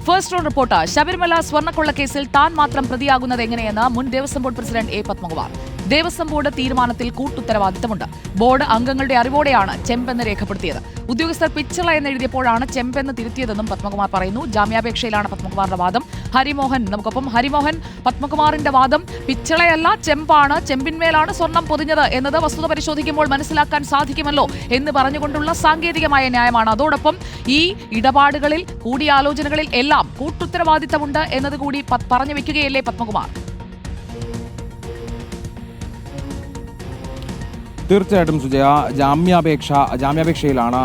First round report. Sabarimala സ്വർണ്ണക്കൊള്ളക്കേസിൽ താൻ മാത്രം പ്രതിയാകുന്നത് എങ്ങനെയെന്ന് മുൻ Devaswom board president A Padmakumar. Devaswom board തീരുമാനത്തിൽ കൂട്ടുത്തരവാദിത്തമുണ്ട്. ബോർഡ് അംഗങ്ങളുടെ അറിവോടെയാണ് ചെമ്പെന്ന് രേഖപ്പെടുത്തിയത്. ഉദ്യോഗസ്ഥർ പിച്ചള എന്നെഴുതിയപ്പോഴാണ് ചെമ്പെന്ന് തിരുത്തിയതെന്നും പത്മകുമാർ പറയുന്നു. ജാമ്യാപേക്ഷയിലാണ് പത്മകുമാറിന്റെ വാദം. ഹരിമോഹൻ നമുക്കൊപ്പം. ഹരിമോഹൻ, പത്മകുമാറിന്റെ വാദം പിച്ചളയല്ല ചെമ്പാണ്, ചെമ്പിന്മേലാണ് സ്വർണം പൊതിഞ്ഞത് എന്നത് വസ്തുത പരിശോധിക്കുമ്പോൾ മനസ്സിലാക്കാൻ സാധിക്കുമല്ലോ എന്ന് പറഞ്ഞുകൊണ്ടുള്ള സാങ്കേതികമായ ന്യായമാണ്. അതോടൊപ്പം ഈ ഇടപാടുകളിൽ കൂടിയാലോചനകളിൽ എല്ലാം കൂട്ടുത്തരവാദിത്തമുണ്ട് എന്നത് കൂടി പറഞ്ഞു വെക്കുകയല്ലേ പത്മകുമാർ? തീർച്ചയായിട്ടും സുജയ, ജാമ്യാപേക്ഷയിലാണ്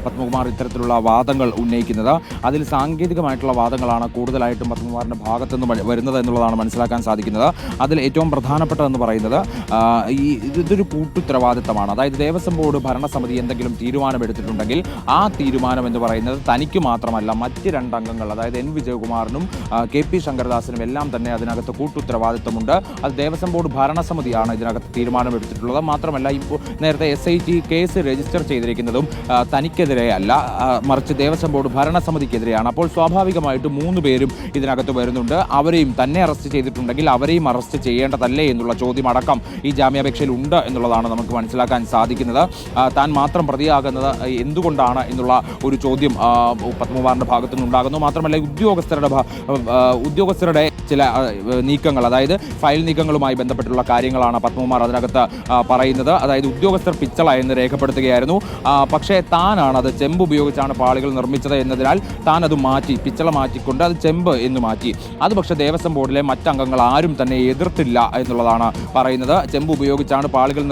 പത്മകുമാർ ഇത്തരത്തിലുള്ള വാദങ്ങൾ ഉന്നയിക്കുന്നത്. അതിൽ സാങ്കേതികമായിട്ടുള്ള വാദങ്ങളാണ് കൂടുതലായിട്ടും പത്മകുമാറിൻ്റെ ഭാഗത്തുനിന്ന് വരുന്നത് എന്നുള്ളതാണ് മനസ്സിലാക്കാൻ സാധിക്കുന്നത്. അതിൽ ഏറ്റവും പ്രധാനപ്പെട്ടതെന്ന് പറയുന്നത് ഇതൊരു കൂട്ടുത്തരവാദിത്തമാണ്. അതായത് ദേവസ്വം ബോർഡ് ഭരണസമിതി എന്തെങ്കിലും തീരുമാനമെടുത്തിട്ടുണ്ടെങ്കിൽ ആ തീരുമാനം എന്ന് പറയുന്നത് തനിക്ക് മാത്രമല്ല, മറ്റ് രണ്ടംഗങ്ങൾ അതായത് എൻ വിജയകുമാറിനും കെ പി ശങ്കരദാസിനും എല്ലാം തന്നെ അതിനകത്ത് കൂട്ടുത്തരവാദിത്തമുണ്ട്. അത് ദേവസ്വം ബോർഡ് ഭരണസമിതിയാണ് ഇതിനകത്ത് തീരുമാനമെടുത്തിട്ടുള്ളത്. മാത്രമല്ല, ഇപ്പോൾ നേരത്തെ SIT കേസ് രജിസ്റ്റർ ചെയ്തിരിക്കുന്നതും തനിക്കെതിരെ അല്ല, മറിച്ച് ദേവസ്വം ബോർഡ് ഭരണസമിതിക്കെതിരെയാണ്. അപ്പോൾ സ്വാഭാവികമായിട്ടും 3 പേരും ഇതിനകത്ത് വരുന്നുണ്ട്. അവരെയും തന്നെ അറസ്റ്റ് ചെയ്തിട്ടുണ്ടെങ്കിൽ അവരെയും അറസ്റ്റ് ചെയ്യേണ്ടതല്ലേ എന്നുള്ള ചോദ്യം അടക്കം ഈ ജാമ്യാപേക്ഷയിൽ ഉണ്ട് എന്നുള്ളതാണ് നമുക്ക് മനസ്സിലാക്കാൻ സാധിക്കുന്നത്. താൻ മാത്രം പ്രതിയാകുന്നത് എന്തുകൊണ്ടാണ് എന്നുള്ള ഒരു ചോദ്യം പത്മകുമാറിൻ്റെ ഭാഗത്തു നിന്നുണ്ടാകുന്നു. മാത്രമല്ല, ഉദ്യോഗസ്ഥരുടെ ചില നീക്കങ്ങൾ, അതായത് ഫയൽ നീക്കങ്ങളുമായി ബന്ധപ്പെട്ടുള്ള കാര്യങ്ങളാണ് പത്മകുമാർ അതിനകത്ത് പറയുന്നത്. അതായത് ഉദ്യോഗസ്ഥർ പിച്ചള എന്ന് രേഖപ്പെടുത്തുകയായിരുന്നു, പക്ഷേ താനാണ് അത് ചെമ്പ് ഉപയോഗിച്ചാണ് പാളികൾ നിർമ്മിച്ചത് എന്നതിനാൽ താൻ അത് മാറ്റി, പിച്ചള മാറ്റിക്കൊണ്ട് അത് ചെമ്പ് എന്ന് മാറ്റി. അത് പക്ഷേ ദേവസ്വം ബോർഡിലെ മറ്റംഗങ്ങൾ ആരും തന്നെ എതിർത്തില്ല എന്നുള്ളതാണ് പറയുന്നത്. ചെമ്പ് ഉപയോഗിച്ചാണ് പാളികൾ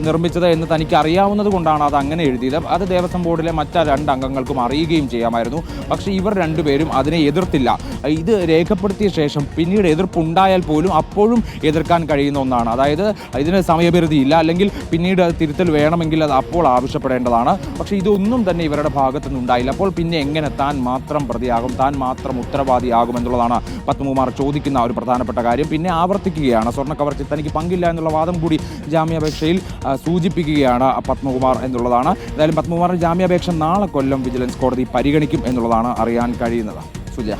നിർമ്മിച്ചത് എന്ന് തനിക്ക് അറിയാവുന്നത് കൊണ്ടാണ് അത് അങ്ങനെ എഴുതിയത്. അത് ദേവസ്വം ബോർഡിലെ മറ്റ് 2 അംഗങ്ങൾക്കും അറിയുകയും ചെയ്യാമായിരുന്നു. പക്ഷേ ഇവർ 2 പേരും അതിനെ എതിർത്തില്ല. ഇത് രേഖപ്പെടുത്തിയ ശേഷം പിന്നീട് എതിർപ്പുണ്ടായാൽ പോലും അപ്പോഴും എതിർക്കാൻ കഴിയുന്ന ഒന്നാണ്. അതായത് ഇതിന് സമയപരിധിയില്ല, അല്ലെങ്കിൽ പിന്നീട് അത് തിരുത്തൽ വേണമെങ്കിൽ അത് അപ്പോൾ ആവശ്യപ്പെടേണ്ടതാണ്. പക്ഷേ ഇതൊന്നും തന്നെ ഇവരുടെ ഭാഗത്തു നിന്നുണ്ടായില്ല. അപ്പോൾ പിന്നെ എങ്ങനെ താൻ മാത്രം പ്രതിയാകും, താൻ മാത്രം ഉത്തരവാദിയാകും എന്നുള്ളതാണ് പത്മകുമാർ ചോദിക്കുന്ന ഒരു പ്രധാനപ്പെട്ട കാര്യം. പിന്നെ ആവർത്തിക്കുകയാണ് സ്വർണ്ണക്കവർച്ചയിൽ തനിക്ക് പങ്കില്ല എന്നുള്ള വാദം കൂടി ജാമ്യാപേക്ഷയിൽ സൂചിപ്പിക്കുകയാണ് പത്മകുമാർ എന്നുള്ളതാണ്. ഏതായാലും പത്മകുമാറിന്റെ ജാമ്യാപേക്ഷ നാളെ കൊല്ലം വിജിലൻസ് കോടതി പരിഗണിക്കും എന്നുള്ളതാണ് അറിയാൻ കഴിയുന്നത്. സുജയ.